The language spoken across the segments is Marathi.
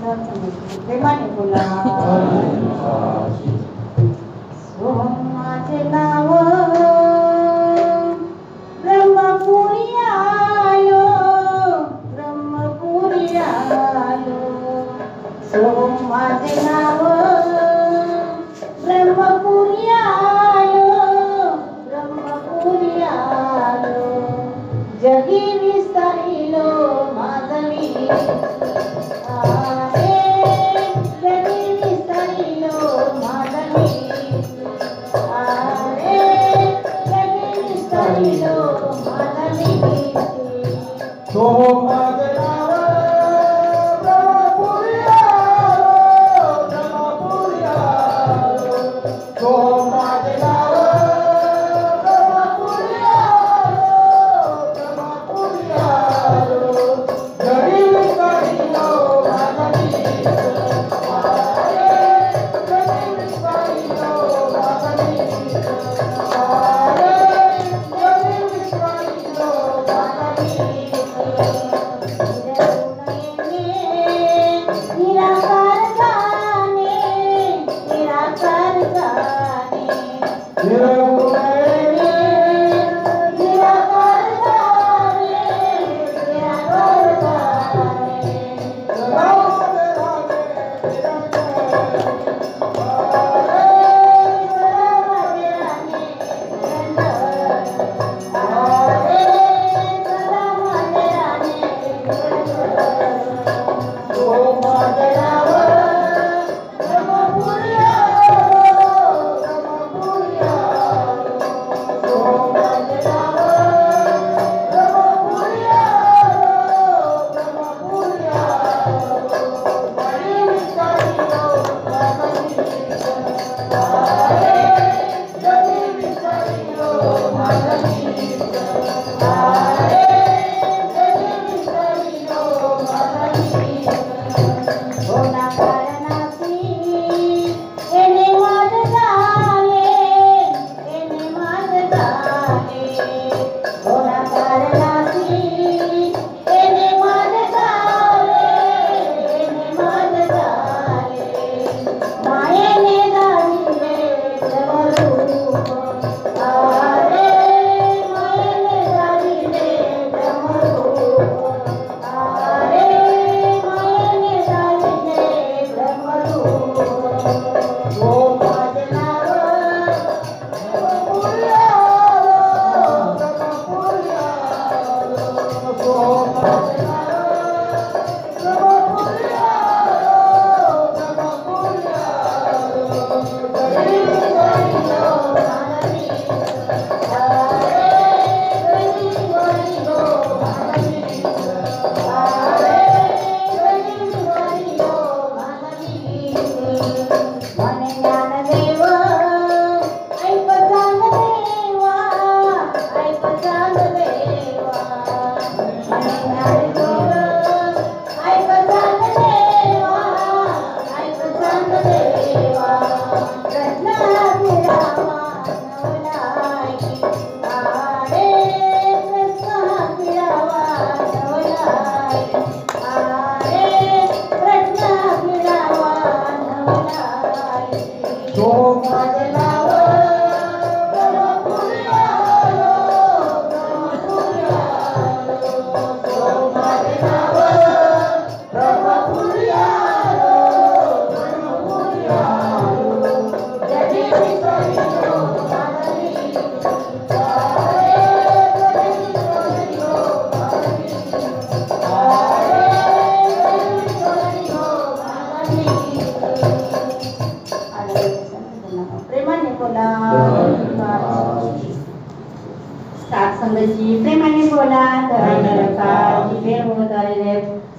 प्रेमाने बोला. सोहम माझे नाव ब्रह्मपुरी आलो, ब्रह्मपुरी आलो. सोहम माझे नाव ब्रह्मपुरी आलो, ब्रह्मपुरी आलो. जगी विस्तारिलो माझं मी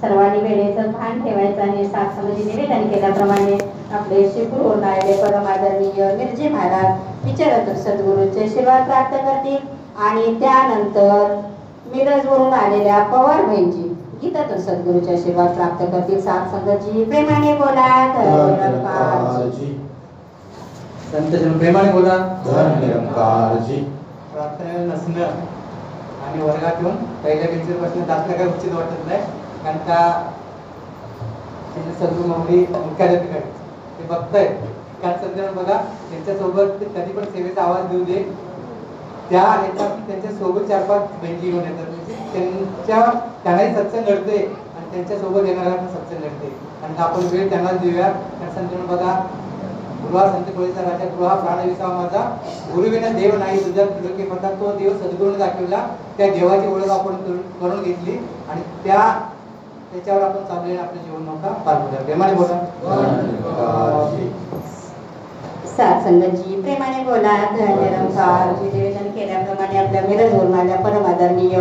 सर्वांनी वेळेचं भान ठेवायचं आणि साथसंगती निवेदन केल्याप्रमाणे आपले शिकून होणारे परमादरणीय मिरजी महाराज विचारत सद्गुरूंचे आशीर्वाद प्राप्त करतील आणि त्यानंतर मिरजवरून आलेल्या पवार बहिणजी गीतातून सद्गुरूंचे आशीर्वाद प्राप्त करतील. साथसंगतजी प्रेमाने बोला. संतजन प्रेमाने बोला. निरंकारजी. प्रार्थना नसणं आणि वर्गात येऊन पहिल्या बेंचवर बसणं दाखला काय उचित वाटत नाही, कारण का त्यांचे सद्गुरू माऊली मुख्याध्यापिका ते बघताय कारण सध्या बघा त्यांच्यासोबत ते कधी पण सेवेचा आवाज देऊ दे त्या ह्याच्यात त्यांच्यासोबत 4-5 बँकी घेऊन येतात त्यांनाही सत्संग घडते आणि त्यांच्यासोबत येणाऱ्यांना सत्संग घडते आणि आपण वेळ त्यांनाच देऊया. कारण संत बघा गुरुवा संत कोळीचा राजा गृहा प्राण विसावा माझा गुरुविना देव नाही तुझ्या तुझे म्हणतात तो देव सद्गुरूने दाखवला. त्या देवाची ओळख आपण करून घेतली आणि त्याच्यावर आपण चाललेलं आपलं जीवन नव्हता पार पडलं. प्रेमाने बोला सात संगतजी प्रेमाने बोला. निरंकार जी निवेदन केल्याप्रमाणे आपल्या मिरजवरून आल्या परमादरणीय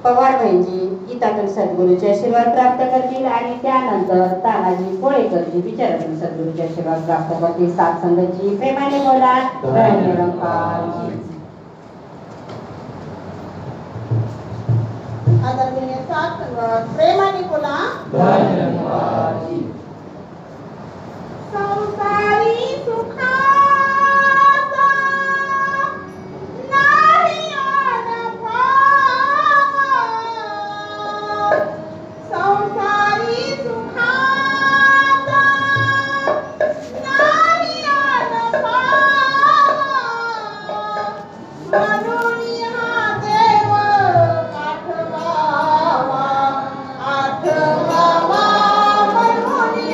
पवार बहिणजी गीतातून सद्गुरूचे आशीर्वाद प्राप्त करतील आणि त्यानंतर तानाजी कोळेकरजी विचारातून सद्गुरूचे आशीर्वाद प्राप्त करतील. सात संगतजी प्रेमाने बोला. निरंकार आदरणीय सात संगत प्रेमाने बोला. संसारी सुखाचा नाही अनुभव, संसारी सुखाचा नाही अनुभव, म्हणून हा देव आठवावा, आठवावा म्हणून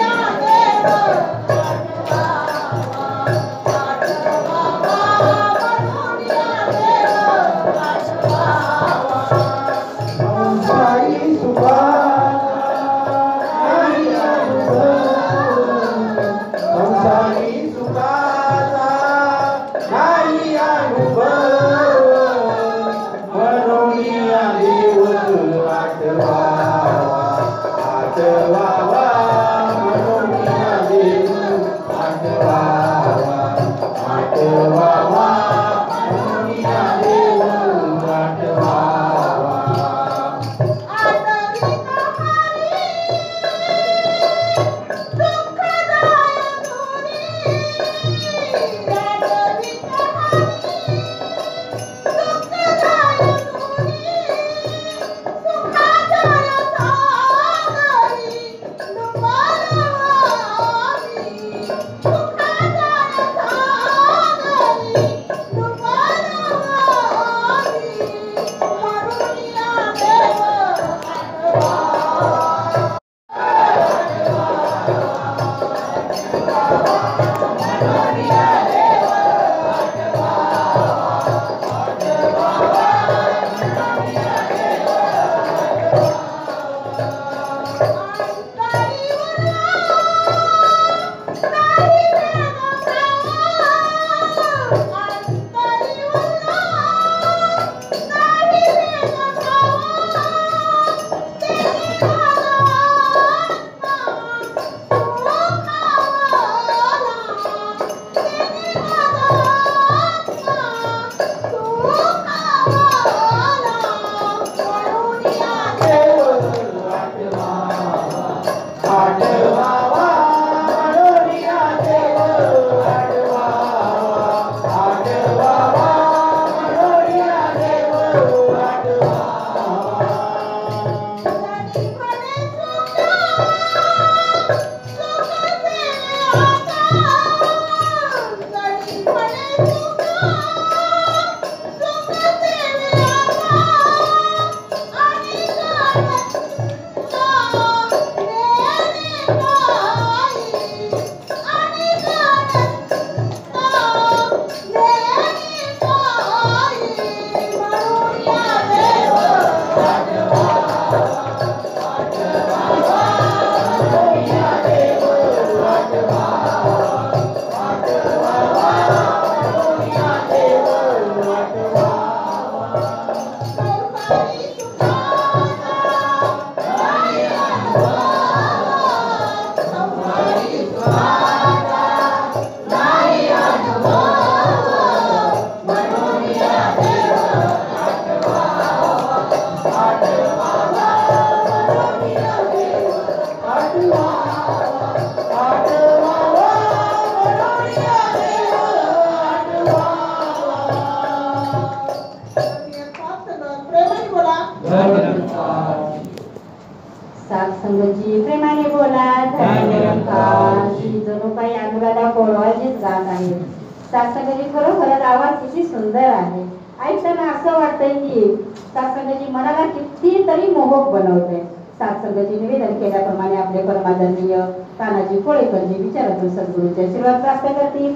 सासंगाची खरोखरच आवाज किती सुंदर आहे. ऐकताना असं वाटतंय की सासंगाची मनाला कितीतरी मोहक बनवते. सासंगाची निवेदन केल्याप्रमाणे आपले परमादरणीय तानाजी कोळेकरजी विचारातून सद्गुरूचे आशीर्वाद प्राप्त करतील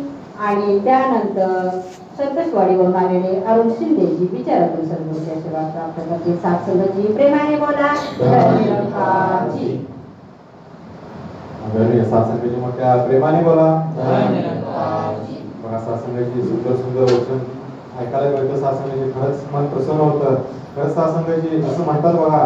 आणि त्यानंतर संतोषवाडीवरून आलेले अरुण शिंदेजी विचारातून सद्गुरूचे आशीर्वाद प्राप्त करतील. सासंगाची प्रेमाने बोला. सासंगाची मोठ्या प्रेमाने बोला. बघा सासंगाची सुंदर सुंदर वचन ऐकायला मिळतं. सासंगाची खरंच मन प्रसन्न होतं. खरंच सासंगाची असं म्हणतात बघा,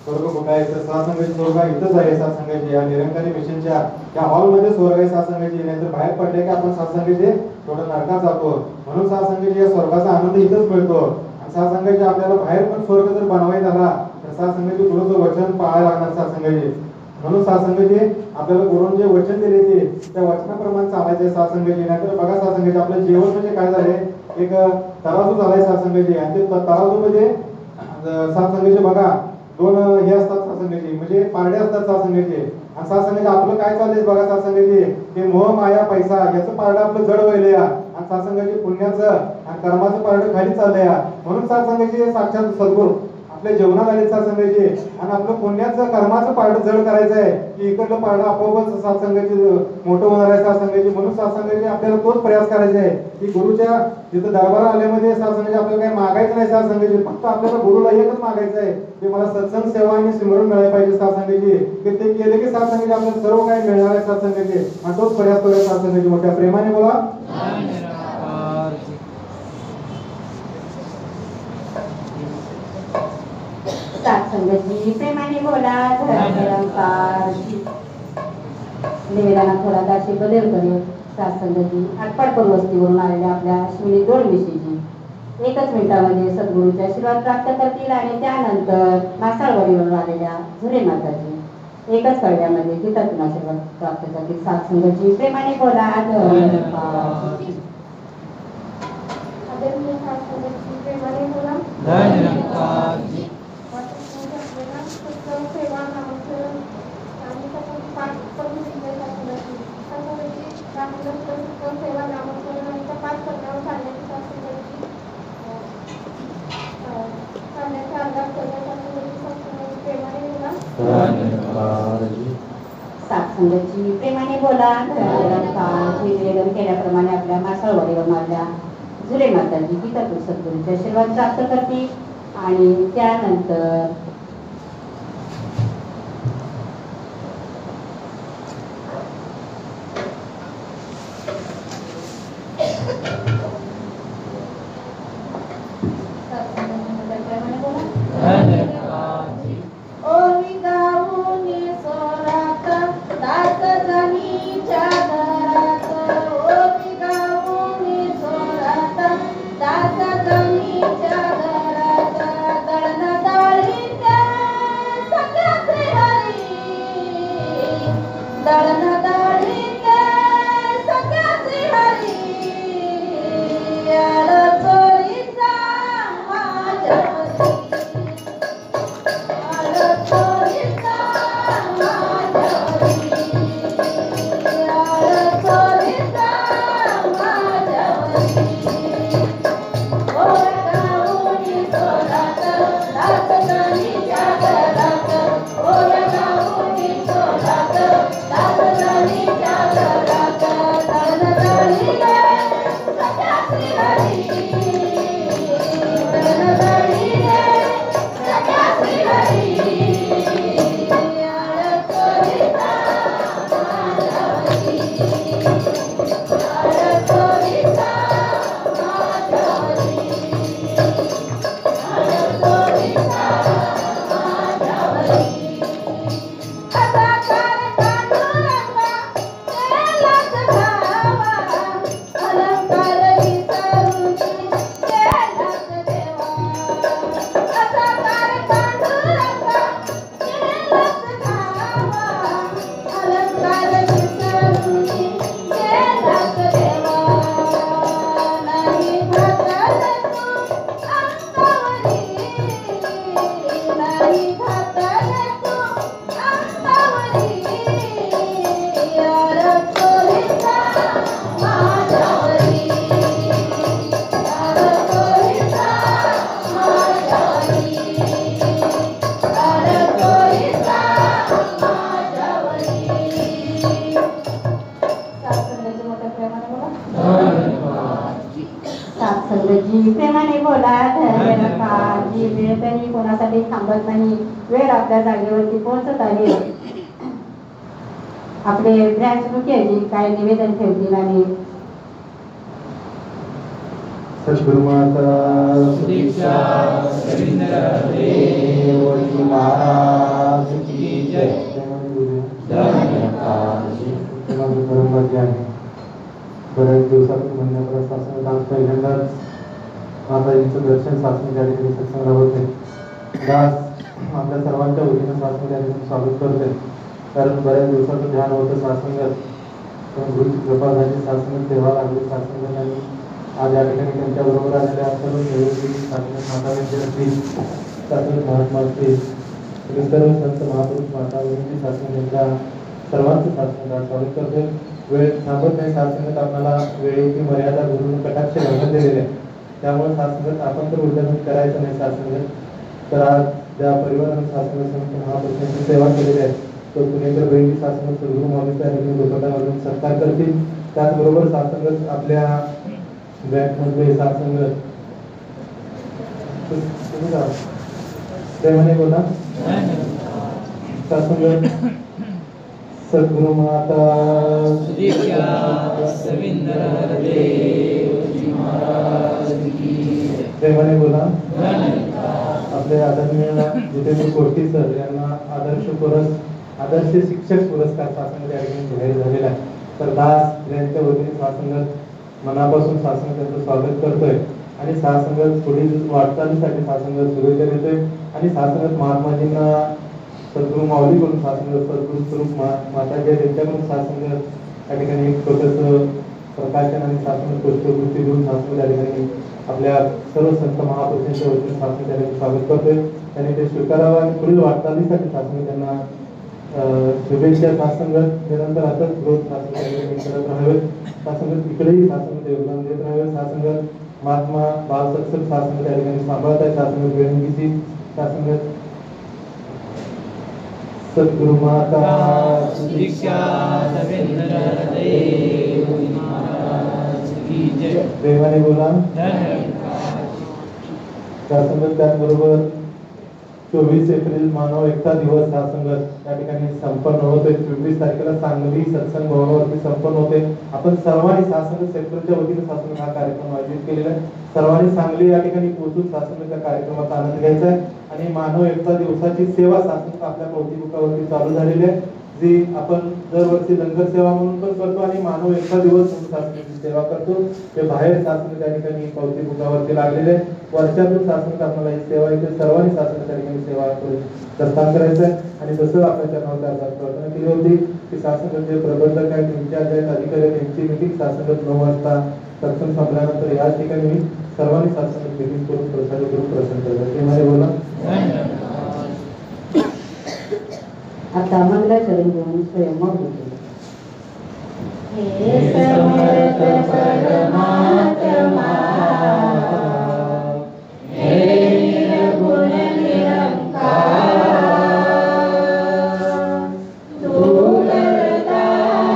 स्वर्ग कुठं आहे तर सासंगाची स्वर्ग इथंच आहे. सासंगाची या निरंकारी मिशनच्या त्या हॉलमध्ये स्वर्ग आहे सासंगाची. नाहीतर बाहेर पडले की आपण सासंगाची थोडं नरकात जातो. म्हणून सासंगाची या स्वर्गाचा आनंद इथंच मिळतो. आणि सासंगाची आपल्याला बाहेर पण स्वर्ग जर बनवायचा झाला तर सासंगाची गुरुचं वचन पाळायला लागणार सासंगाची. म्हणून सासंगाची आपल्याला गुरुने जे वचन दिले ते त्या वचनाप्रमाणे चालायचे सासंगाची. नाहीतर बघा सासंगाची आपलं जेवण म्हणजे काय झालंय, एक तराजू झालाय सासंगाची. आणि ते तराजू मध्ये सासंगाची बघा दोन हे असतात सासंगाची, म्हणजे पारडे असतात सासंगाची. आणि सासंगाची आपलं काय चाललंय बघा सासंगाची, ते मोह माया पैसा याचं पारडं आपलं जड व्हायलंय. आणि सासंगाची पुण्याचं आणि कर्माचं पारडं खाली चाललंय. म्हणून सासंगाची साक्षात सद्गुरू आपल्या जेवणात आले सासंगाची. आणि आपलं पुण्याचं कर्माचं पारडं जड करायचं आहे की इकडलं पारडं आपोआपच सासंगाची मोठं होणार आहे सासंगाची. म्हणून सासंगाची आपल्याला तोच प्रयास करायचा आहे की गुरुच्या जिथं दरबार आल्यामध्ये सासंगाची आपल्याला काही मागायचं नाही सासंगाची. फक्त आपल्याला गुरुला एकच मागायचं आहे की मला सत्संग सेवा आणि सिमरण मिळायला पाहिजे सासंगाची. की ते केले की सासंगाची आपल्याला सर्व काही मिळणार आहे सासंगाची. आणि तोच प्रयास करूया सासंगाची. मोठ्या प्रेमाने बोला. सासंगाची प्रेमाने बोला. निवेदनात थोडा दाशी बदल करेल. सासंगाची आटपाटपूर वस्तीवरून आलेल्या आपल्या अश्विनी दोडमिशीजी एकच मिनिटामध्ये सद्गुरूचे आशीर्वाद प्राप्त करतील. आणि त्यानंतर मासाळवाडीवरून आलेल्या झुरे माताजी एकच कळव्यामध्ये गीतातून आशीर्वाद प्राप्त करतील. सासंगाची प्रेमाने बोला. प्रेमाने बोला. सेवा नामस्मरण आणि पाठ करून दिले सेवा नामस्मरण आणि पाठ करण्यावर चालण्याची सासंगाची अंदाज करण्यासाठी प्रेमाने बोला. सासंगाची प्रेमाने बोला. निवेदन केल्याप्रमाणे आपल्या मासाळवाडीवरून आल्या झुले माताजी गीतातून सद्गुरूचे आशीर्वाद प्राप्त करतील. आणि त्यानंतर दास जी प्रेमाने बोला धैर्य नका, जी वेळ तरी कोणासाठी थांबत नाही, वेळ आपल्या जागेवरती पोहोचत आहे. आपले ब्रँच मुखियाजी काय निवेदन ठेवतील आणि सद्गुरुमाता सुदीक्षा रवींद्र देवजी महाराज की जय. बऱ्याच दिवसातून म्हणण्यापर्यंत शासन आज पहिल्यांदाच माताजींचं दर्शन शासन त्या ठिकाणी सत्संग होते. आज आपल्या सर्वांच्या वतीनं शासन त्या ठिकाणी स्वागत करते. कारण बऱ्याच दिवसातून ध्यान होतं शासनगत, पण गुरुची कृपा झाली, शासन तेव्हा लागले शासनगत. आणि आज या ठिकाणी त्यांच्या बरोबर आलेल्या सर्व नियोजित शासन माताजी असतील, शासन महात्मा असतील, सर्व संत महापुरुष माता बहिणींची शासन त्यांच्या सर्वांचं शासन स्वागत करते. वेळ थांबत नाही. शासनात आपल्याला वेळेची मर्यादा गुरुनं कटाक्ष घालून दिलेली आहे. त्यामुळे शासनात आपण तर उद्यापन करायचं नाही शासनात. तर आज ज्या परिवाराने शासन संत महापुरुषांची सेवा केलेली आहे तो पुणेकर बहिणी शासन सद्गुरू माऊलीच्या ठिकाणी दुपट्टा घालून सत्कार करतील. त्याचबरोबर शासनगत आपल्या बँकमधले शासनगत प्रेमाने बोला शासनगत सद्गुरु माता प्रेमाने बोला. आपले आदरणीय जितेंद्र कोटी सर यांना आदर्श शिक्षक पुरस्कार शासन त्या ठिकाणी जाहीर झालेला आहे. तर दास यांच्या वतीने शासनगत मनापासून शासन त्यांचं स्वागत करतोय आणि शासनगत पुढील वाटचालीसाठी शासनगत शुभेच्छा देतोय. आणि शासनगत महात्माजींना सद्गुरू माऊलीकडून शासनगत सद्गुरू स्वरूप माताजी त्यांच्याकडून शासनगत त्या ठिकाणी एक छोटंसं प्रकाशन आणि शासन पुष्पवृत्ती देऊन शासन त्या ठिकाणी आपल्या सर्व संत महापुरुषांच्या वतीने शासन त्या ठिकाणी स्वागत करतोय. त्यांनी ते स्वीकारावं आणि पुढील वाटचालीसाठी शासन त्यांना शुभेच्छा. शासनगत त्यानंतर असंच ग्रोथ शासन त्या ठिकाणी करत राहावे. शासनगत इकडेही शासनगत योगदान देत राहावे. शासनगत महात्मा बाल सत्संग शासन त्या ठिकाणी सांभाळत आहे. शासनगत वेळंगीची शासनगत सद्गुरु माता दीक्षा रवींद्र देवजी महाराज की जय. प्रेमाने बोला. शासनगत त्याचबरोबर 24 एप्रिल मानव एकता दिवस हा संगत त्या ठिकाणी संपन्न होतोय. 24 तारखेला सांगली सत्संग भवनावरती संपन्न होते. आपण सर्वांनी शासन सेक्टरच्या वतीने शासन हा कार्यक्रम आयोजित केलेला आहे. सर्वांनी सांगली या ठिकाणी पोहोचून शासनाच्या कार्यक्रमाचा आनंद घ्यायचा आहे. आणि मानव एकता दिवसाची सेवा शासन आपल्या कौतिकावरती चालू झालेली आहे, जी आपण दरवर्षी लंगर सेवा म्हणून पण करतो आणि मानव एकता दिवस म्हणून शासनाची सेवा करतो. ते बाहेर शासन त्या ठिकाणी कौतिकावरती लागलेले आहे. वर्षातून शासन आपल्याला ही सेवा इथे सर्वांनी शासनाच्या ठिकाणी सेवा करून प्रस्थान करायचं आहे. आणि तसं आपल्या चरणावर प्रार्थना केली होती की शासनाचे प्रबंधक आहेत, इन्चार्ज आहेत, अधिकारी आहेत, यांची मिटिंग शासनात 9 वाजता सत्संग संपल्यानंतर या ठिकाणी सर्वांनी शासनात मिटिंग करून प्रसारित करून प्रसन्न करायचं. ते मध्ये बोला. आता मंगलाचरण घेऊन स्वयंमग होते. हे समर्थ परमात्मा हे निर्गुण निरंकार तू करता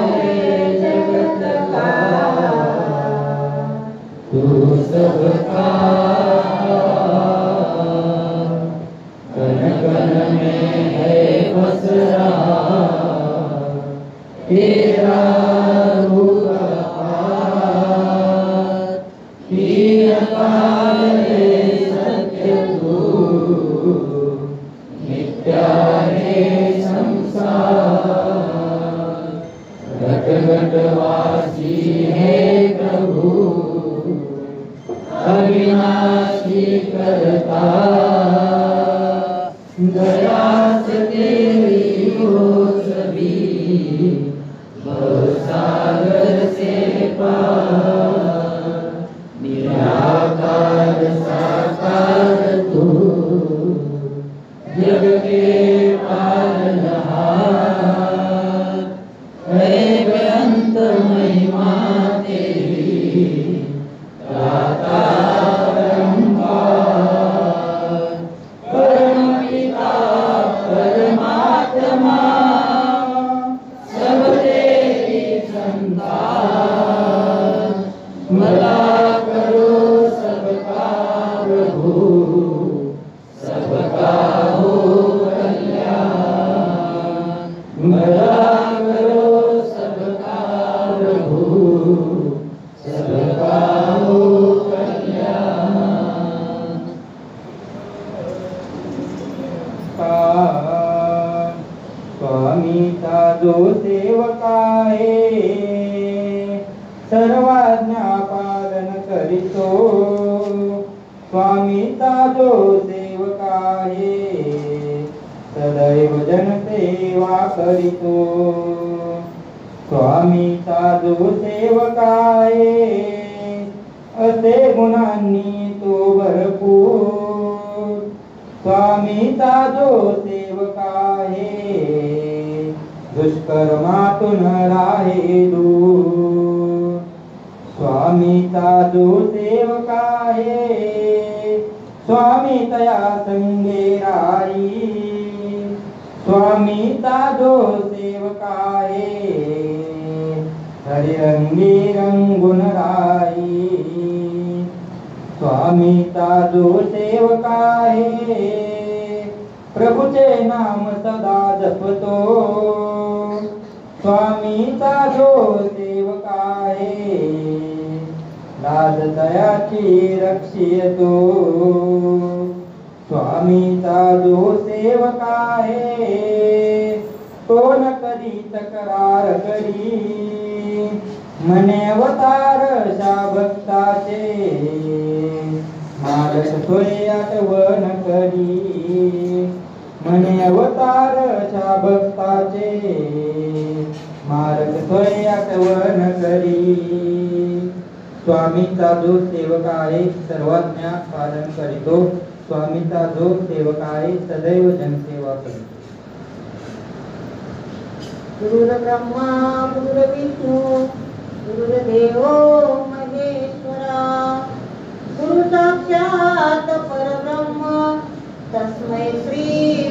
है जगत का तू सबका कण कण में है बस रहा तेरा रूप अपार है सत्य तू मिथ्या है संसार घट घट वासी है प्रभु अविनाशी करता दया से तेरी हो सभी भवसागर से पार निराकार साकार तू जग के पालनहार है बेअंत महिमा तेरी दाता परमात्मा सब तेरी संतान सेवका हे सर्वाज्ञा पालन करीतो स्वामीचा जो सेवका हे सदैव जनसेवा करीतो स्वामीचा जो सेवका आहे असे गुणांनी तो भरपूर स्वामीचा जो सेवका आहे दुष्कर्मातून राहे दूर स्वामीचा जो सेवका आहे स्वामी तया संगे राही स्वामीचा जो सेवका आहे हरिरंगी रंगून राही स्वामीचा जो सेवका आहे प्रभूचे नाम सदा जपतो स्वामीचा जो सेवका आहे लाज दयाची रक्षितो स्वामीचा जो सेवका आहे तो न कधी तक्रार करी मने अवतार शा भक्ताचे मालक सोय आठवण करी मने अवतार शा भक्ताचे मालक सोय आठवण करी स्वामीचा जो सेवक आहे सर्वज्ञ पालन करीतो स्वामीचा जो सेवक आहे सदैव जनसेवा करीतो गुरुर्ब्रह्मा गुरुर्विष्णू गुरुर्देवो महेश्वरा गुरु साक्षात परब्रह्म तस्मै श्री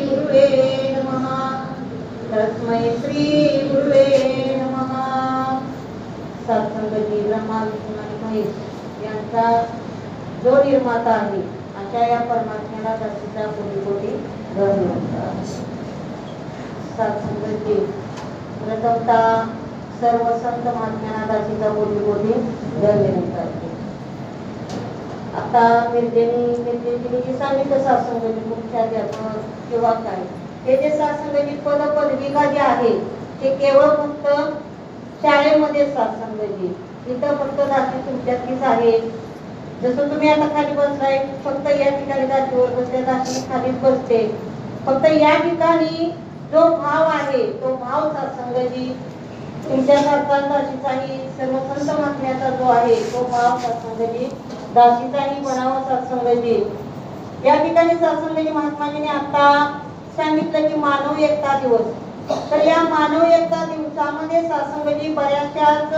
गुरुवे नमः तस्मै श्री गुरुवे नमः सत्संगती ब्रह्मा विष्णू आणि महेश यांचा जो निर्माता आहे अशा या परमात्म्याला दर्शनाचा कोटी धन्यवाद सत्संगती प्रथमतः सर्व संत महात्म्यांना दासीचा कोटी धन्यवाद आता मिरजेने जे सांगितलं सत्संगती मुख्याध्यापक किंवा काय हे जे सत्संगती पदविका जे आहे ते केवळ फक्त शाळेमध्ये सत्संगती इथं फक्त दासी तुमच्यातलीच आहे जसं तुम्ही आता खाली बसलाय फक्त या ठिकाणी दासीवर बसल्या दासी खालीच बसते फक्त या ठिकाणी जो भाव आहे तो भाव सत्संगती तुमच्यासारखा दासीचाही सर्व संत महात्म्याचा जो आहे तो भाव सत्संगती दासीचाही बनावा सत्संगती या ठिकाणी सत्संगती महात्माजीने आता सांगितलं की मानव एकता दिवस तर या मानव एकता दिवसामध्ये सत्संगती बऱ्याचशाच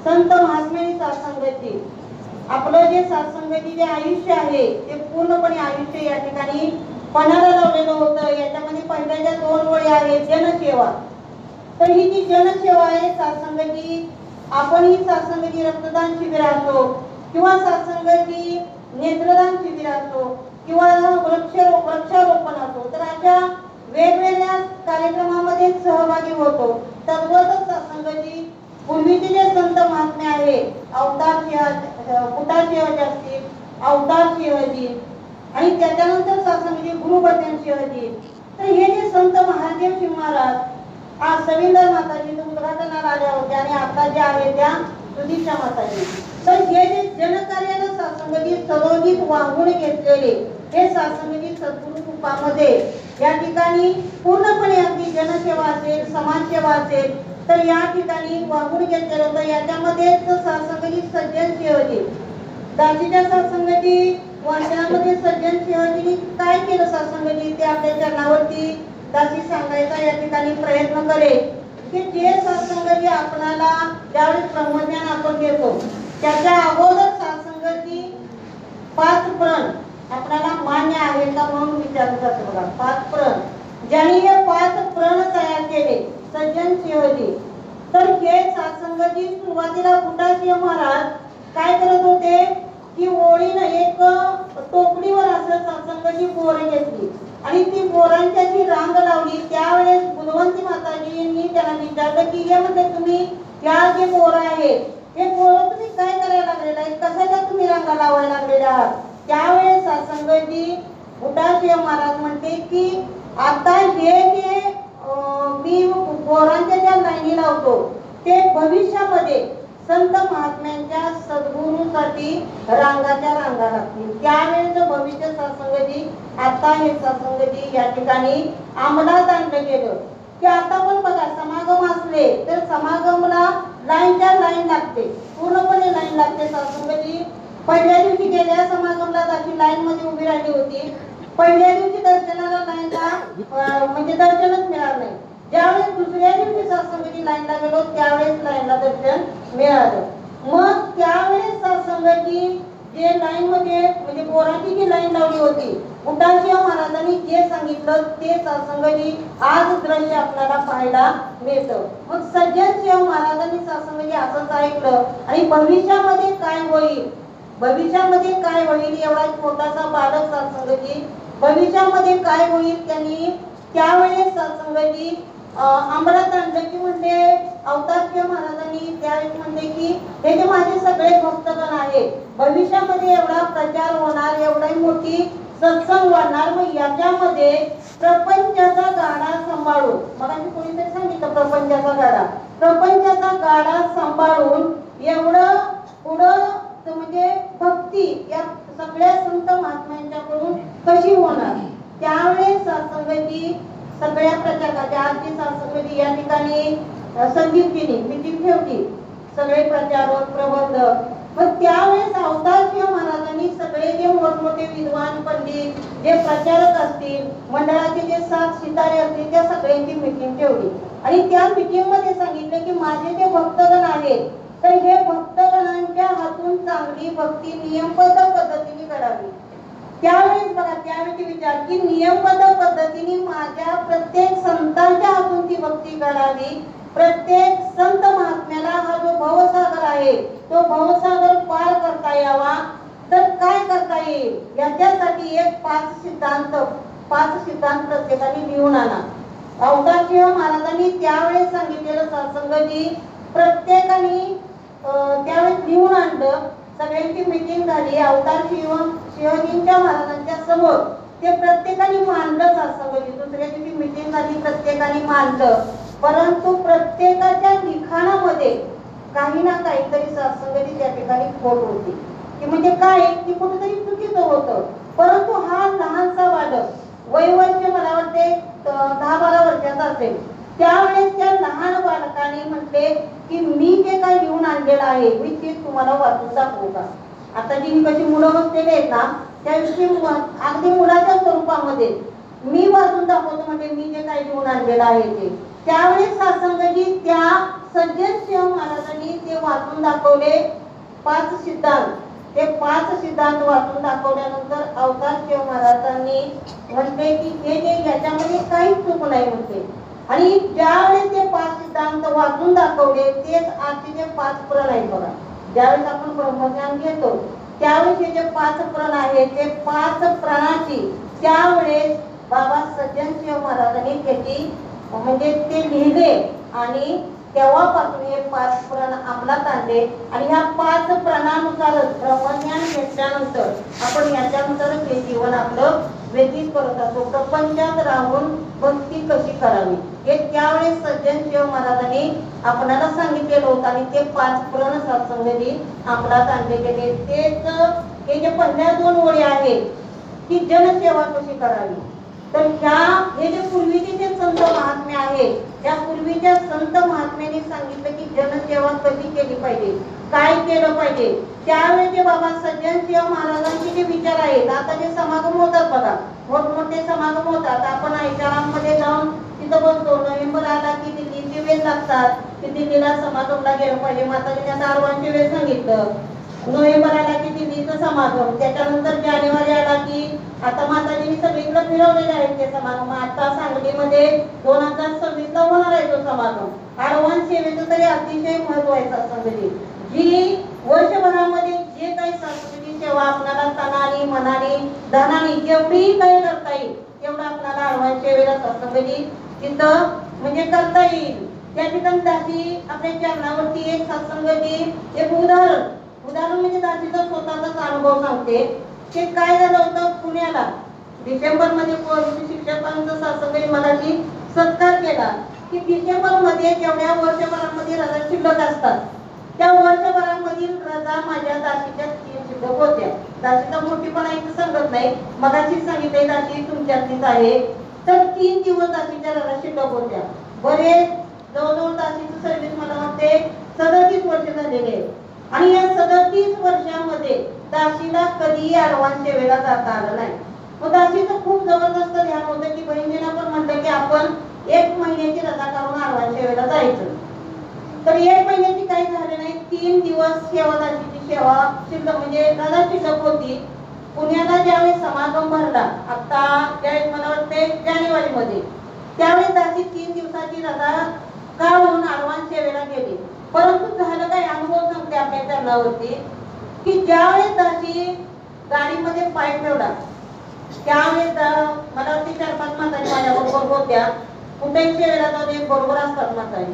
संत महात्म्यांनी सत्संगती आपलं जे सत्संगती जे आयुष्य आहे ते पूर्णपणे आयुष्य या ठिकाणी पणाला लावलेलं होतं याच्यामध्ये पहिल्या 2 ओळी आहेत जनसेवा तर ही जी जनसेवा आहे सत्संगती आपण ही सत्संगती रक्तदान शिबिर असो किंवा सत्संगती नेत्रदान शिबिर असो किंवा वृक्षारोपण असो तर अशा वेगवेगळ्या कार्यक्रमामध्ये सहभागी होतो तद्वतच सत्संगती पूर्वीचे जे संत महात्मे आहे अवतार पुटाशिवाजी असतील अवतार शिवाजी आणि त्याच्यानंतर सत्संगती गुरुबचन शिवाजी तर हे जे संत महादेव महाराज आज सविंदर माताजी उद्घाटनाला आल्या होत्या आणि आता जे आहे त्या सुदीक्षा माताजी तर हे जे जनकार्याला सत्संगती सरोजित वाहून घेतलेले हे सत्संगती सद्गुरु कृपामध्ये या ठिकाणी पूर्णपणे अगदी जनसेवा असेल समाजसेवा असेल तर या ठिकाणी वाहून घेतलेलं होतं याच्यामध्ये सत्संगती सज्जन शिवाजी दासीच्या सत्संगती वर्षामध्ये सज्जन शिवाजींनी काय केलं सत्संगती ते आपल्या चरणावरती दासी सांगायचा या ठिकाणी प्रयत्न करेल की जे सत्संगती आपल्याला ज्यावेळेस ब्रह्मज्ञान आपण घेतो त्याच्या अगोदर सत्संगती 5 प्रण आपल्याला मान्य आहे का म्हणून विचारलं जातं बघा 5 प्रण ज्यांनी हे 5 प्रण तयार केले सज्जन शिवाजी तर हे सत्संगती सुरुवातीला पुटाशिव महाराज काय करत होते की ओळीनं एक टोपलीवर असं सत्संगती बोरं घेतली आणि ती बोरांच्या जी रांग लावली त्यावेळेस गुणवंती माताजींनी त्यांना विचारलं की हे म्हणजे तुम्ही ह्या जे बोरं आहेत हे बोरं तुम्ही काय करायला लागलेलं आहे कशाच्या तुम्ही रांगा लावायला लागलेल्या आहात त्यावेळेस सत्संगती पुटाशिव महाराज म्हणते की आता हे जे मी पोरांच्या ज्या लाईनी लावतो ते भविष्यामध्ये संत महात्म्यांच्या सद्गुरूसाठी रांगाच्या रांगा लागतील. त्यावेळेचं भविष्य सत्संगती आता हे सत्संगती या ठिकाणी अंमलात आणलं गेलं की आता पण बघा समागम असले तर समागमला लाईनच्या लाईन लागते, पूर्णपणे लाईन लागते. सत्संगती पहिल्या दिवशी गेल्या समागमला अशी लाईन मध्ये उभी राहिली होती. पहिल्या दिवशी दर्शनाला लाईनला म्हणजे दर्शनच मिळालं नाही. ज्यावेळेस दुसऱ्या दिवशी सत्संगती लाईनला गेलो त्यावेळेस लाईनला दर्शन मिळालं. मग त्यावेळेस सत्संगती जे लाईन मध्ये म्हणजे पोरांची जी लाईन लावली होती उटाशिव महाराजांनी जे सांगितलं ते सत्संगती आज दृश्य आपल्याला पाहायला मिळतं. मग सज्जन शिव महाराजांनी सत्संगती असंच ऐकलं आणि भविष्यामध्ये काय होईल, भविष्यामध्ये काय होईल एवढा छोटासा बालक सत्संगती भविष्यामध्ये काय होईल त्यांनी त्यावेळेस सत्संगती अंमलात आणलं की म्हणजे अवतारशिव महाराजांनी त्यावेळेस म्हणले की हे जे माझे सगळे भक्तगण आहेत भविष्यामध्ये एवढा प्रचार होणार, एवढी मोठी सत्संग वाढणार, मग याच्यामध्ये प्रपंचाचा गाडा सांभाळून मग आम्ही कोणीतरी सांगितलं प्रपंचाचा गाडा सांभाळून एवढं पुढं म्हणजे भक्ती या सगळ्या संत महात्म्यांच्याकडून कशी होणार. त्यावेळेस सत्संगती सगळ्या प्रचाराच्या आजची सत्संगती या ठिकाणी संदीपजींनी मीटिंग ठेवली, सगळे प्रचारक प्रबंध. मग त्यावेळेस अवतारशिव महाराजांनी सगळे जे मोठमोठे विद्वान पंडित जे प्रचारक असतील मंडळाचे जे 7 सितारे असतील त्या सगळ्यांची मीटिंग ठेवली आणि त्या मीटिंग मध्ये सांगितले की माझे जे भक्तगण आहेत तर हे भक्तगणांच्या हातून चांगली भक्ती नियमबद्ध पद्धतीने करावी. त्यावेळेस बघा त्यावेळी विचार की नियमबद्ध पद्धतीने माझ्या प्रत्येक संतांच्या हातून ती भक्ती करावी. प्रत्येक संत महात्म्याला हा जो भवसागर आहे तो भवसागर पार करता यावा तर काय करता येईल याच्यासाठी एक 5 सिद्धांत प्रत्येकाने लिहून आणा. अवतारशिव महाराजांनी त्यावेळेस सांगितलेलं सत्संगती प्रत्येकाने त्यावेळेस लिहून आणलं. सगळ्यांची मीटिंग झाली. शिवजींच्या महाराजांच्या समोर ते प्रत्येकाने मांडलं सत्संगती. दुसऱ्या दिवशी मीटिंग झाली, प्रत्येकाने मांडलं. परंतु प्रत्येकाच्या लिखाणामध्ये काही ना काहीतरी सत्संगती त्या ठिकाणी खोट होती की म्हणजे काय की कुठेतरी चुकीचं होतं. परंतु हा लहानसा बालक वयवर्ष मला वाटते 10-12 वर्षाचा असेल त्यावेळेस त्या लहान बालकाने म्हटले की मी जे काही लिहून आणलेलं आहे मी ते तुम्हाला वाचून दाखवू का. आता जी कशी मुलं बसलेली आहेत ना त्याविषयी अगदी मुलाच्या स्वरूपामध्ये मी वाचून दाखवतो म्हणजे मी जे काही लिहून आणलेलं आहे ते. त्यावेळेस सत्संगती त्या सज्जन शिव महाराजांनी ते वाचून दाखवले 5 सिद्धांत. ते 5 सिद्धांत वाचून दाखवल्यानंतर अवतारशिव महाराजांनी म्हटले की हे जे याच्यामध्ये काहीच चूक नाही म्हणते. आणि ज्यावेळेस ते 5 सिद्धांत वाचून दाखवले तेच आजचे जे 5 प्रण आहेत बघा. ज्यावेळेस आपण ब्रह्मज्ञान घेतो त्यावेळेस हे जे 5 प्रण आहेत ते 5 प्रणाची त्यावेळेस बाबा सज्जन शिव महाराजांनी त्याची म्हणजे ते लिहिले आणि तेव्हापासून हे 5 प्रण अंमलात आणले. आणि ह्या 5 प्रणानुसारच ब्रह्मज्ञान घेतल्यानंतर आपण याच्यानुसारच हे जीवन आपलं व्यतीत करत असतो. प्रपंचात राहून भक्ती कशी करावी हे त्यावेळेस सज्जन शिव महाराजांनी आपल्याला सांगितलेलं होतं आणि ते 5 प्रण सत्संगती अंमलात आणले गेले. तेच हे जे पहिल्या 2 ओळी आहेत की जनसेवा कशी करावी. तर हे जे पूर्वीचे जे संत महात्मे आहेत त्या पूर्वीच्या संत महात्म्यांनी सांगितलं की जनसेवा कशी केली पाहिजे, काय केलं पाहिजे. त्यावेळेचे बाबा सज्जन शिव महाराजांचे जे विचार आहेत आता जे समागम होतात बघा मोठमोठे समागम होतात. आपण ऐशारामध्ये जाऊन तिथं बसतो. नोव्हेंबर आला की दिल्लीचे वेळ लागतात की दिल्लीला समागमला गेलं पाहिजे. माताजीने आता 8 वेळ सांगितलं. नोव्हेंबर आला की दिल्लीचं समागम. त्याच्यानंतर जानेवारी आला की आता माताजीने सगळीकडे फिरवलेले आहेत ते समागम. आता सांगलीमध्ये 2026ला होणार आहे तो समागम. आडवान सेवेचं तरी अतिशय महत्व आहे सत्संगती. जी वर्षभरामध्ये जे काही संस्कृती सेवा आपल्याला तनाने मनाने धनाने जेवढी काही करता येईल तेवढं आपल्याला आडवान सेवेला सत्संगती तिथं म्हणजे करता येईल. त्या ठिकाणी दासी आपल्या चरणावरती एक सत्संगती एक उदाहरण म्हणजे दासीचा स्वतःचाच अनुभव सांगते. ते काय झालं होतं पुण्याला डिसेंबर मध्ये शिक्षकांचा सत्संगती मराठी सत्कार केला की डिसेंबर मध्ये जेवढ्या वर्षभरामध्ये रजा शिल्लक असतात त्या वर्षभरामधील रजा माझ्या दासीच्या 3 शिल्लक होत्या. दासीचा मोठीपणा इथं सांगत नाही, मगाशी सांगितले दासी तुमच्यातलीच आहे. तर 3 दिवस दासीच्या रजा शिल्लक होत्या. बरेच जवळजवळ दासीचं सर्व्हिस मला वाटते 37 वर्ष झालेले आहे. आणि या 37 वर्षामध्ये दासीला कधीही ऍडव्हान्स सेवेला जाता आलं नाही. मग दासीचं खूप जबरदस्त ध्यान होतं की बहिणीला पण म्हटलं की आपण 1 महिन्याची रजा काढून ऍडव्हान्स सेवेला जायचं. तर 1 महिन्याची काही झाले नाही. 3 दिवस सेवा दासीची सेवा शिल्लक म्हणजे रजा शिल्लक होती. पुण्याला ज्यावेळेस समागम भरला आता ज्यावेळेस मला वाटते जानेवारीमध्ये, त्यावेळेस दासी 3 दिवसाची रजा काढून ऍडव्हान्स सेवेला गेली. परंतु झालं काय, अनुभव सांगते आपल्या चरणावरती की ज्यावेळेस दासी गाडीमध्ये पाय ठेवला त्यावेळेस मला वाटते 4-5 म्हातारी माझ्याबरोबर होत्या. कुठेही सेवेला जाऊन एक बरोबर असतात म्हातारी.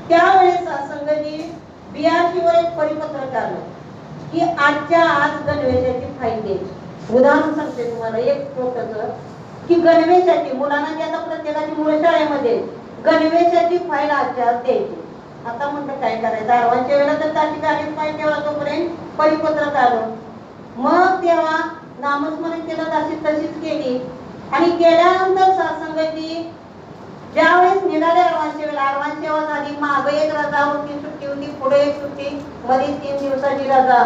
त्यावेळेस संघजी BRC-वर एक परिपत्र काढलं की आजच्या आज गणवेशाची फाईल द्यायची. उदाहरण सांगते तुम्हाला एक छोटंसं की गणवेशाची मुलांना जी आता प्रत्येकाची मुलं शाळेमध्ये गणवेशाची फाईल आजच्या आज द्यायची. आता म्हणलं काय करायचं, ऍडव्हान्सच्या वेळेला तर त्याची गाडी फाईल ठेवला तोपर्यंत परिपत्र काढलं. मग तेव्हा नामस्मरण केलं, दासी तशीच केली. आणि गेल्यानंतर सत्संगाची ज्यावेळेस निघाले ऍडव्हान्स सेवा झाली, मागे एक रजा होती, सुट्टी होती, पुढे एक सुट्टी, मध्ये 3 दिवसाची रजा,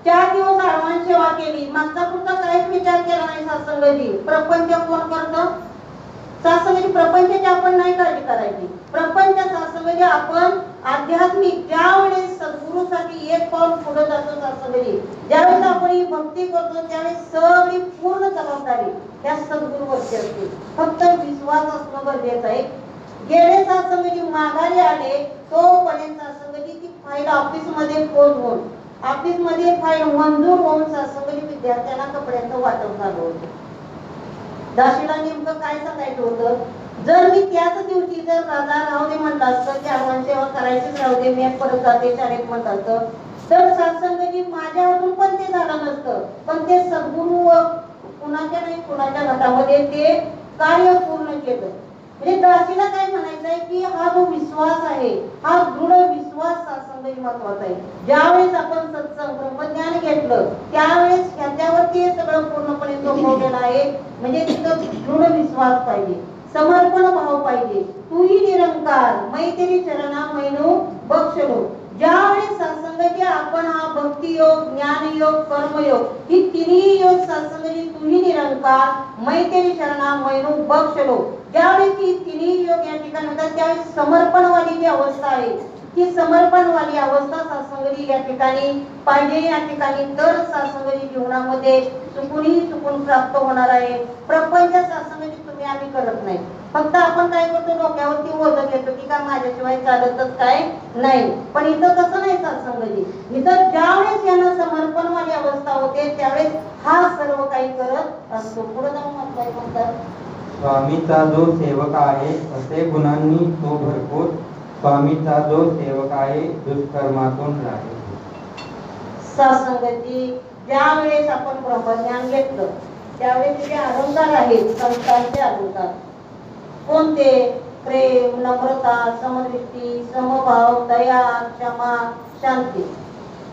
4 दिवस ऍडव्हान्स सेवा केली. मागचा पुढचा काहीच विचार केला नाही सत्संगाची. प्रपंच कोण करतं? सत्संगाची प्रपंचाची आपण नाही काळजी करायची. प्रपंच सत्संगाची आपण आध्यात्मिक ज्यावेळेस सद्गुरूसाठी एक पाऊल पुढे जातो सत्संगाची, ज्यावेळेस आपण ही भक्ती करतो त्यावेळेस सगळी पूर्ण जबाबदारी त्या सद्गुरूवरची असते. फक्त विश्वास असणं गरजेचं आहे. गेले सत्संगाची माघारी आले तोपर्यंत सत्संगाची ती फाईल ऑफिसमध्ये पोहोच होऊन ऑफिसमध्ये फाईल मंजूर होऊन सत्संगाची विद्यार्थ्यांना कपड्यांचं वाटप झालं होतं. दासीला नेमकं काय सांगायचं होतं, जर मी त्याच दिवशी जर रजा राहू दे म्हटलं असतं की ऍडव्हान्स सेवा करायचीच राहू दे, मी परत जाते शाळेत म्हटलं असतं, तर सत्संगाची माझ्या हातून पण ते झालं नसतं. पण ते सद्गुरू कुणाच्या नाही कुणाच्या हातामध्ये ते कार्य पूर्ण केलं. म्हणजे दासीला काय म्हणायचंय की हा जो विश्वास आहे, हा दृढ विश्वास सत्संगाची महत्वाचा आहे. ज्यावेळेस आपण सत्संग ब्रह्मज्ञान घेतलं त्यावेळेस ह्याच्यावरती हे सगळं पूर्णपणे सोपवलेलं आहे. म्हणजे तिथं दृढ विश्वास पाहिजे, समर्पण भाव पाहिजे. तूही निरंकार मै तेरी चरणा मैनू बक्षलो. ज्यावेळेस सत्संगाची आपण हा भक्ती योग, ज्ञान योग, कर्मयोग ही तिन्ही योग सत्संगाची तूही निरंकार मै तेरी चरणा मैनू बक्षलो, ज्यावेळेस ही तिन्ही योग या ठिकाणी होतात त्यावेळेस समर्पणवाली जी अवस्था आहे ती समर्पणवाली अवस्था सत्संगाची या ठिकाणी पाहिजे. या ठिकाणी तर सत्संगाची जीवनामध्ये सुकून प्राप्त होणार आहे. प्रपंच सत्संगाची तुम्ही आम्ही करत नाही. फक्त आपण काय करतो, डोक्यावरती ओझं घेतो की का माझ्याशिवाय चालतच काय नाही. पण इथं तसं नाही सत्संगाची. इथं ज्यावेळेस यांना समर्पणवाली अवस्था होते त्यावेळेस हा सर्व काही करत असतो. पुढे जाऊन म्हणतात, स्वामीचा जो सेवक आहे असे गुणांनी तो भरपूर, स्वामीचा जो सेवक आहे दुष्कर्मातून राहे. सत्संगाची ज्यावेळेस आपण ब्रह्मज्ञान घेतलं त्यावेळेस जे अलंकार आहेत संतांचे अलंकार कोणते? प्रेम, नम्रता, समदृष्टी, समभाव, दया, क्षमा, शांती.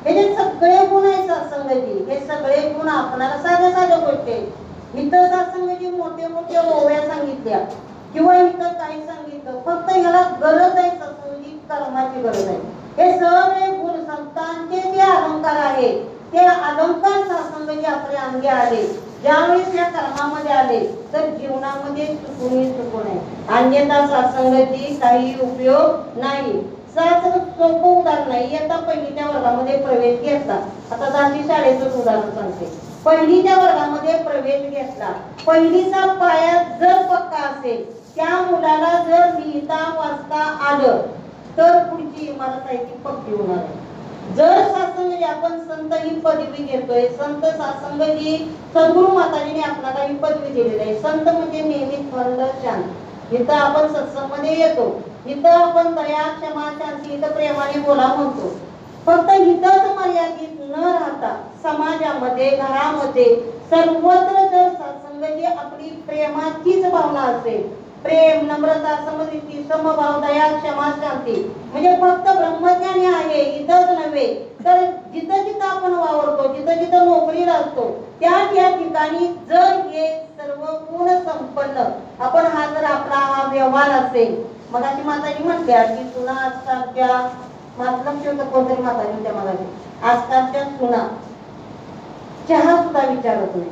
हे जे सगळे गुण आहेत सत्संगाची, हे सगळे गुण आपल्याला साध्या गोष्टी आहेत. इथं सत्संगाची मोठे ओव्या सांगितल्या किंवा इथं काही सांगितलं, फक्त ह्याला गरज आहे सत्संगाची, कर्माची गरज आहे. हे सगळे गुण संतांचे जे अलंकार आहेत ते अलंकार सत्संगाची आपल्या अंगी आले, ज्यावेळेस या कर्मामध्ये आले तर जीवनामध्ये सुकून आहे. अन्यथा सत्संगाची काही उपयोग नाही. सोपं उदाहरण नाही. आता पहिलीच्या वर्गामध्ये प्रवेश घेतला, आता दासी शाळेचं उदाहरण सांगते. पहिलीच्या वर्गामध्ये प्रवेश घेतला, पहिलीचा पाया जर पक्का असेल, त्या मुलाला जर लिहिता वाचता आलं तर पुढची इमारत आहे ती पक्की होणार आहे. जर सत्संगाची आपण संत ही पदवी घेतोय, संत सत्संगाची सद्गुरू माताजीने आपल्याला ही पदवी दिलेली आहे. संत म्हणजे नेहमी थंड शांत. इथं आपण सत्संगमध्ये येतो, इथं आपण दया, क्षमा, शांती, इथं प्रेमाने बोला म्हणतो. फक्त इथंच मर्यादित न राहता समाजामध्ये, घरामध्ये, सर्वत्र जर सत्संगाची आपली प्रेमाचीच भावना असेल प्रेम, नम्रता, समदृष्टी, समभाव, दया, क्षमा, शांती. म्हणजे फक्त ब्रह्मज्ञानी आहे इथंच नव्हे, तर जिथं जिथं आपण वावरतो, जिथं जिथं नोकरीला असतो, त्या ठिकाणी जर हे सर्व गुण संपन्न आपण हा जर आपला हा व्यवहार असेल. मग अशी माताजी म्हटल्या की सुना आजकालच्या लक्ष होतं कोणतरी माताजी होत्या मगाशी, आजकालच्या सुना चहा सुद्धा विचारत नाही.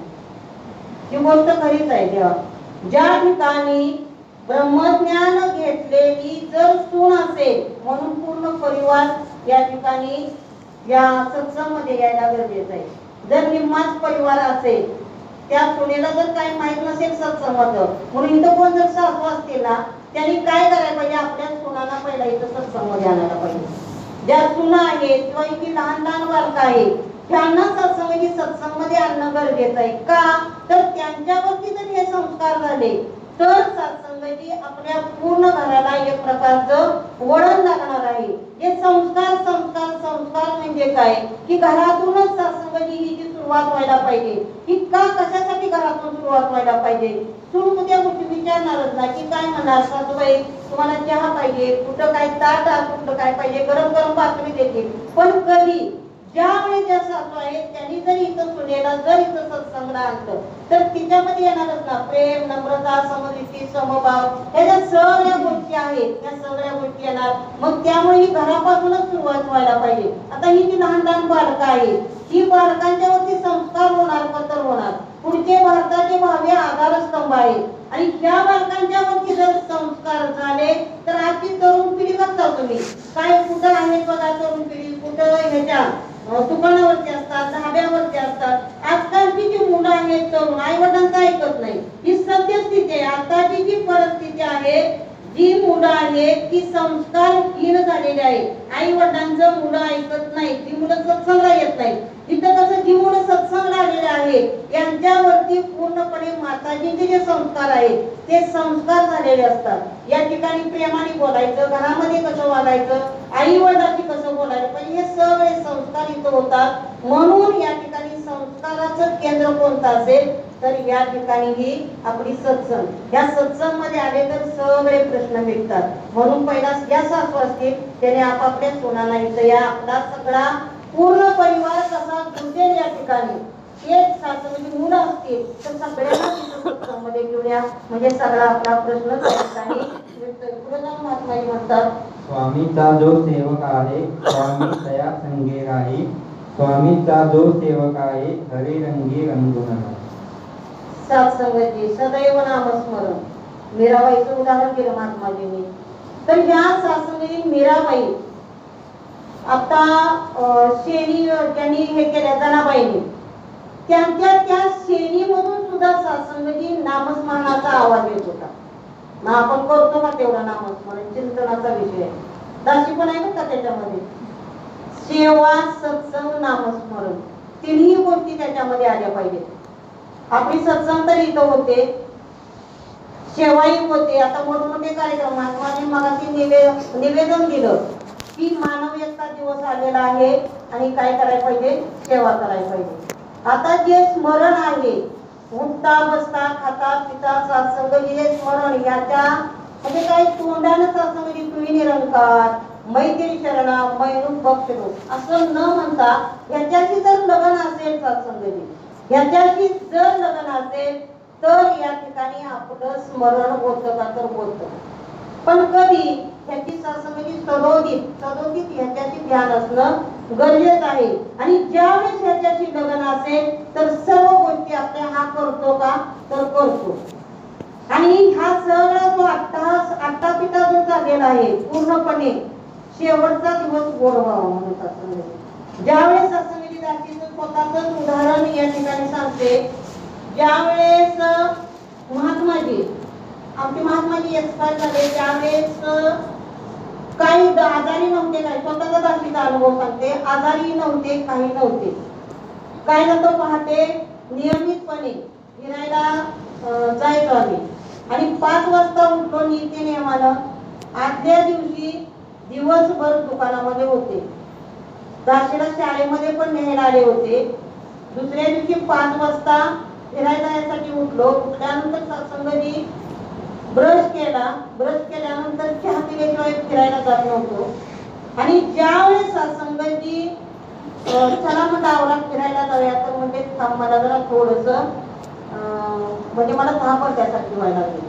ही गोष्ट खरीच आहे. देवा ज्या ठिकाणी ब्रह्मज्ञान घेतलेली जर सून असेल, म्हणून पूर्ण परिवार या ठिकाणी या सत्संगमध्ये यायला गरजेचं आहे. जर निम्माच परिवार असेल, त्या सुनेला जर काही माहित नसेल सत्संगाचं, म्हणून इथं कोण जर सासू असतील ना, त्यांनी काय करायला पाहिजे, आपल्या सुनांना पहिला इथं सत्संगमध्ये आणायला पाहिजे. ज्या सुना आहेत किंवा इथे लहान लहान बालक आहे, त्यांना सत्संगमध्ये आणणं गरजेचं आहे. का तर त्यांच्यावरती जर हे संस्कार झाले तर सत्संगाची आपल्या पूर्ण घराला एक प्रकारचं वळण लागणार आहे. हे संस्कार संस्कार संस्कार म्हणजे काय की घरातूनच सत्संगाची ही जी सुरुवात व्हायला पाहिजे. की का कशासाठी घरातून सुरुवात व्हायला पाहिजे. सून उद्या गोष्टी विचारणारच ना की काय म्हणणार, सासूबाई तुम्हाला चहा पाहिजे, कुठं काय ताट, कुठं काय पाहिजे, गरम गरम बातमी देतील. पण कधी ज्यावेळी ज्या सासू आहेत त्यांनी जर इथं सुनेला जर इथं सत्संगला आणलं तर तिच्यामध्ये येणारच ना प्रेम, नम्रता, समदृष्टी, समभाव, ह्या सगळ्या गोष्टी आहेत, त्या सगळ्या गोष्टी येणार. मग त्यामुळे ही घरापासूनच सुरुवात व्हायला पाहिजे. आता ही जी लहान लहान बालकं आहेत, ही बालकांच्यावरती संस्कार होणार का तर होणार. पुढचे भारताचे भावी आधारस्तंभ आहेत आणि ह्या बालकांच्यावरती जर संस्कार झाले तर आजची तरुण पिढी बघता तुम्ही काय कुठं आहेत बघा. तरुण पिढी कुठं ह्याच्या दुकानावरती असतात, धाब्यावरती असतात. आजकालची जी मुलं आहेत तरुण आई वडिलांचं ऐकत नाही. ही सद्यस्थिती आहे. आताची जी परिस्थिती आहे, जी मुलं आहेत ती संस्कारहीन झालेली आहे. आई वडिलांचं मुलं ऐकत नाही, ती मुलं सत्संगला येत नाही. इथं कसं जी मुलं सत्संगला आलेले आहेत यांच्यावरती पूर्णपणे माताजींचे जे संस्कार आहेत ते संस्कार झालेले असतात. या ठिकाणी प्रेमाने बोलायचं, घरामध्ये कसं वागायचं, आई वडिलांची कसं बोलायला पाहिजे, हे सगळे संस्कार इथं होतात. म्हणून या ठिकाणी संस्काराचं केंद्र कोणतं असेल तर या ठिकाणी ही आपली सत्संग. या सत्संग मध्ये आले तर सगळे प्रश्न मिटतात. म्हणून पहिला या सासू असतील त्याने आपापल्या सोनाला इथं या आपला सगळा पूर्ण परिवार कसा गुंतेल या ठिकाणी. एक सासू म्हणजे मुलं असतील तर सगळ्यांना सत्संगमध्ये घेऊया, म्हणजे सगळा आपला प्रश्न त्या ठिकाणी महात्माजी म्हणतात, स्वामीचा जो सेवक आहे स्वामी तया संगे राही, स्वामीचा जो सेवक आहे हरी रंगी रंगून राही. सत्संगाची सदैव नामस्मरण. मीराबाईचं उदाहरण केलं महात्माजींनी. तर ह्या सत्संगाची मीराबाई आता शेणी ज्यांनी हे केल्या जनाबाईंनी, त्यांच्या त्या शेणीमधून सुद्धा सत्संगाची नामस्मरणाचा आवाज येत होता ना. आपण करतो का तेवढा नामस्मरण, चिंतनाचा विषय. दासी पण आहे का त्याच्यामध्ये, सेवा, सत्संग, नामस्मरण तिन्ही गोष्टी त्याच्यामध्ये आल्या पाहिजेत. आपली सत्संग तर इथं होते, सेवाही होते. आता मोठमोठे कार्यक्रम महात्माजी मगाशी निवेदन दिलं की मानव एकता दिवस आलेला आहे आणि काय करायला पाहिजे, सेवा करायला पाहिजे. आता जे स्मरण आहे, उठता बसता खाता पिता सत्संग, हे स्मरण याच्या म्हणजे काही तोंडानं सत्संग तुम्ही निरंकार मैत्री शरणा मैनुक बक्षणू असं न म्हणता ह्याच्याशी जर लगन असेल सत्संगाची, ह्याच्याशी जर लगन असेल तर या ठिकाणी आपलं स्मरण होतं का तर होतं. पण कधी ह्याची सत्संगाची सदोदित ह्याच्याशी ध्यान असणं गरजेचं आहे. आणि ज्यावेळेस ह्याच्याशी लगन असेल तर सर्व गोष्टी आपल्या हा करतो का तर करतो. आणि हा सगळा जो आट्टापिटा जो चाललेला आहे पूर्णपणे शेवटचा दिवस गोड व्हावा म्हणून सत्संग. ज्यावेळेस सत्संगाची दासीचं स्वतःच उदाहरण या ठिकाणी सांगते. ज्यावेळेस आमचे महात्माजी एक्सपायर झाले त्यावेळेस काही आजारी नव्हते, काय स्वतःचा दासीचा अनुभव सांगते. आजारी नव्हते, काही नव्हते. काय जातो पहाटे नियमितपणे फिरायला जायचो आम्ही आणि 5 वाजता उठलो नीती नियमानं. आदल्या दिवशी दिवसभर दुकानामध्ये होते, दासीला शाळेमध्ये पण न्यायला आले होते. दुसऱ्या दिवशी 5 वाजता फिरायला जाण्यासाठी उठलो. उठल्यानंतर सत्संगाची ब्रश केल्यानंतर चहा पिल्याशिवाय फिरायला जात नव्हतो. आणि ज्यावेळेस सत्संगती चला म्हणता आवरात फिरायला जाऊया तर म्हणजे थांब मला जरा थोडस म्हणजे मला धाप त्यासाठी व्हायला लागली.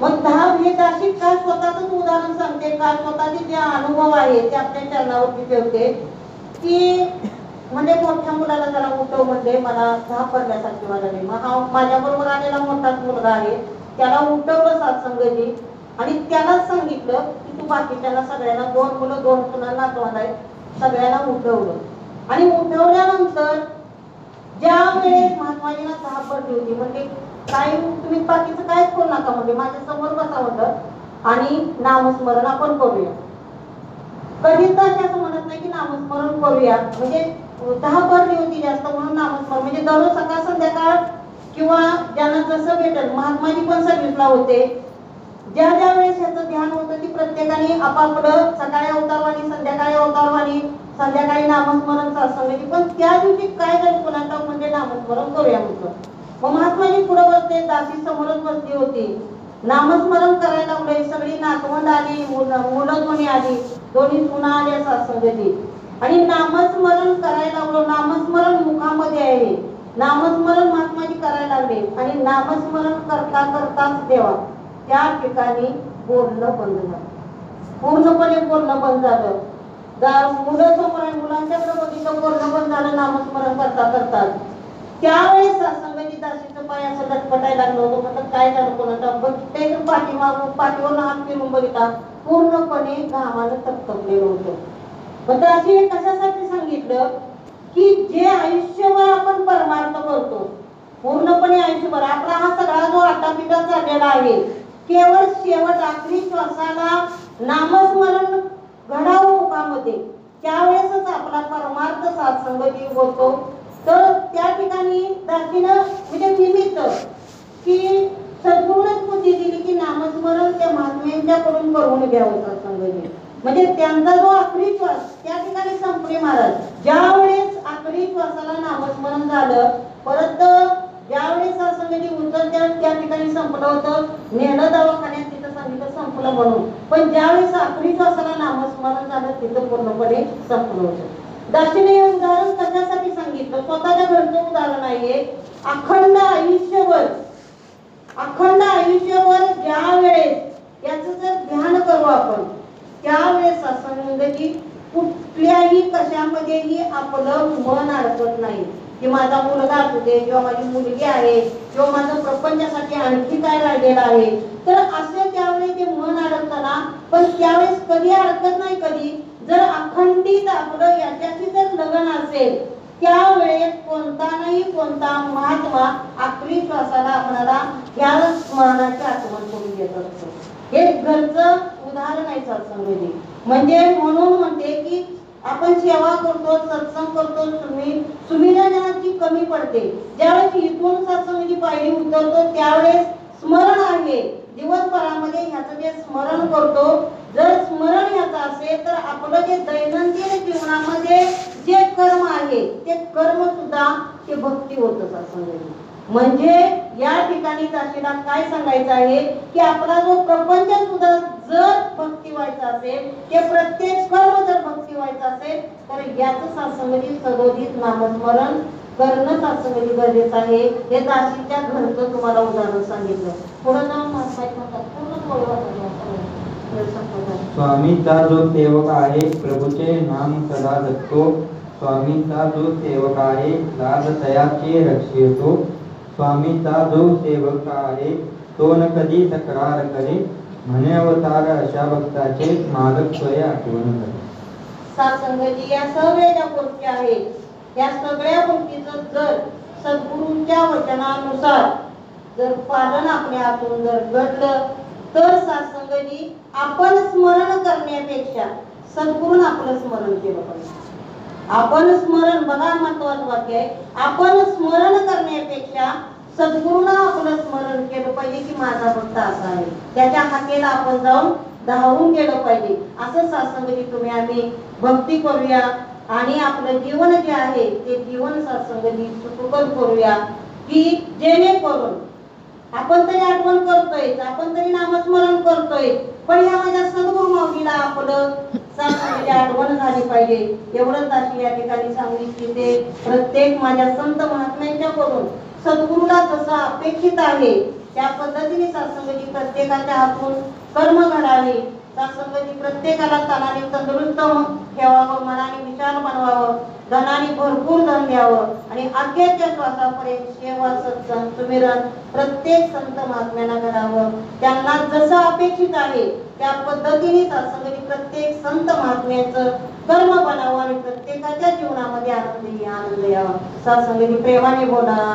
मग धाप हे अशी काय स्वतःच उदाहरण सांगते, काय स्वतःचे जे अनुभव आहे ते आपल्या चरणावरती ठेवते की म्हणजे मोठ्या मुलाला जरा उठव म्हणजे मला धाप पडल्यासारखी व्हायला लागली. मग हा माझ्या बरोबर आलेला मोठाच मुलगा आहे, त्याला उठवलं सत्संगती आणि त्यालाच सांगितलं की तू बाकीच्यांना सगळ्यांना 2 मुलं 2 सुना नातवंड आहेत, सगळ्यांना उठवलं. आणि उठवल्यानंतर ज्या वेळेस महात्माजींना धाप पडली होती म्हणजे काय तुम्ही बाकीचं कायच करू नका म्हणजे माझ्या समोर बसा म्हटलं आणि नामस्मरण आपण करूया. कधीच असं म्हणत नाही की नामस्मरण करूया म्हणजे धाप पडली होती जास्त म्हणून नामस्मरण म्हणजे दररोज सकाळ संध्याकाळ किंवा ज्यांना जसं भेटेल. महात्माजी पण सर्व्हिसला होते. ज्या वेळेस याचं ध्यान होतं की प्रत्येकाने आपापलं सकाळी अवतारवाणी, संध्याकाळी अवतारवाणी, संध्याकाळी नामस्मरण सत्संगाची. पण त्या दिवशी काय झालं कोणाला म्हणजे नामस्मरण करूया म्हटलं. मग महात्माजी पुढे बसले, दासी समोरच बसली होती. नामस्मरण करायला लागले. सगळी नातवंड आली, मुलं दोन्ही आली, दोन्ही सुना आल्या सत्संगाची आणि नामस्मरण करायला लागलो. नामस्मरण मुखामध्ये आहे, नामस्मरण महात्माजी करायला लागले आणि नामस्मरण करता करताच देवा त्या ठिकाणी बोलणं बंद झालं, पूर्णपणे बोलणं बंद झालं. मुलं समोर आहे, मुलांच्याकडे बघितलं, बोलणं बंद झालं नामस्मरण करता करता. त्यावेळेस सत्संगाची दासीचं पाय असं लटपटायला लागलं होतं. म्हटलं काय झालं कोणाचा बघते तर पाठीवर हात फिरून बघितला, पूर्णपणे घामानं तपतपलेलं होतं. पण दासी हे कशासाठी सांगितलं की जे आयुष्यभर आपण परमार्थ करतो, पूर्णपणे आयुष्यभर आपला हा सगळा जो आटापिटा चाललेला आहे, केवळ शेवट आखरी श्वासाला नामस्मरण घडावं मुखामध्ये, त्यावेळेसच आपला परमार्थ सत्संगती होतो. तर त्या ठिकाणी दासीनं म्हणजे निमित्त की सद्गुरूनेच बुद्धी दिली की नामस्मरण त्या महात्म्यांच्याकडून करून घ्यावं सत्संगती. म्हणजे त्यांचा जो आखरी श्वास त्या ठिकाणी संपले महाराज. ज्यावेळेस आखरी श्वासाला नामस्मरण झालं, परत ज्यावेळेस सत्संगती उचलत्या त्या ठिकाणी संपलं होतं, नेलं दवाखान्यात, तिथं सांगितलं संपलं म्हणून. पण ज्यावेळेस आखरी श्वासाला नामस्मरण झालं तिथं पूर्णपणे संपलं होतं. दासीने हे उदाहरण कशासाठी सांगितलं? स्वतःच्या घरचं उदाहरण आहे. अखंड आयुष्यभर ज्या वेळेस याचं जर ध्यान करू आपण, त्यावेळेस सत्संगती कुठल्याही कशामध्येही आपलं मन अडकत नाही की माझा मुलगा असू दे किंवा माझी मुलगी आहे किंवा माझं प्रपंचासाठी आणखी काय राहिलेलं आहे. तर असं त्यावेळेस ते मन अडकतं ना, पण त्यावेळेस कधी अडकत नाही. कधी जर अखंडित आपलं याच्याशी जर लगन असेल, त्यावेळेस कोणता महात्मा आखरी श्वासाला आपल्याला या स्मरणाची आठवण करून देत असतो. हे घरचं उदाहरण आहे सत्संगती. म्हणजे म्हणून म्हणते की आपण सेवा करतो, सत्संग करतो, सुमिरनाची कमी पडते. ज्यावेळेस इथून सत्संगाची पायरी उतरतो त्यावेळेस स्मरण आहे दिवसभरामध्ये ह्याचं जे स्मरण करतो, जर स्मरण ह्याचं असेल तर आपलं जे दैनंदिन जीवनामध्ये जे कर्म आहे ते कर्म सुद्धा ते भक्ती होतं सत्संगाची. म्हणजे या ठिकाणी दासीला काय सांगायचं आहे की आपला जो प्रपंच सुद्धा जर भक्ती व्हायचा असेल, ते प्रत्येक कर्म जर भक्ती व्हायचं असेल तर याचं सत्संगाची सदोदित नामस्मरण करणं सत्संगाची गरजेचं आहे. हे दासीच्या घरचं तुम्हाला उदाहरण सांगितलं. थोडं जाऊन स्वामीचा जो सेवक आहे प्रभूचे नाम सदा जपतो. स्वामीचा जो सेवक आहे लाज तयाचे रक्षितो. स्वामीचा जो सेवक आहे तो न कधी तक्रार करे. म्हणे अवतार अशा भक्ताचे मालक स्वय आठवण करे. सत्संगाची या सगळ्या ज्या गोष्टी आहेत, या सगळ्या गोष्टीचं जर सद्गुरूंच्या वचनानुसार जर पालन आपल्या हातून जर घडलं तर सत्संगाची आपण स्मरण करण्यापेक्षा सद्गुरूंना आपलं स्मरण केलं पाहिजे. आपण स्मरण, बघा महत्वाचं वाक्य आहे, आपण स्मरण करण्यापेक्षा सद्गुरूंना आपलं स्मरण केलं पाहिजे की माझा भक्त असा आहे, त्याच्या हाकेला आपण जाऊन धावून गेलं पाहिजे. असं सत्संगाची तुम्ही आम्ही भक्ती करूया आणि आपलं जीवन जे आहे ते जीवन सत्संगाची सुखकर करूया की जेणेकरून आपण तरी आठवण करतोय, आपण तरी नामस्मरण करतोय, पण या माझ्या सद्गुरू माऊलीला आपलं सत्संगाची आठवण झाली पाहिजे. एवढंच अशी या ठिकाणी सांगू इच्छिते. प्रत्येक माझ्या संत महात्म्यांच्याकडून सद्गुरूला जसं अपेक्षित आहे त्या पद्धतीने सत्संगाची प्रत्येकाच्या हातून कर्म घडावे. सत्संगाची प्रत्येकाला तनाने तंदुरुस्त ठेवावं, मनाने विशाल बनवावं, धनाने भरपूर धन द्यावं आणि अखेरच्या श्वासापर्यंत सेवा सत्संग सुमिरन प्रत्येक संत महात्म्यांना करावं. त्यांना जसं अपेक्षित आहे त्या पद्धतीने सत्संगाची प्रत्येक संत महात्म्याचं कर्म बनावं आणि प्रत्येकाच्या जीवनामध्ये आनंद यावा. सत्संगाची प्रेमाने बोला.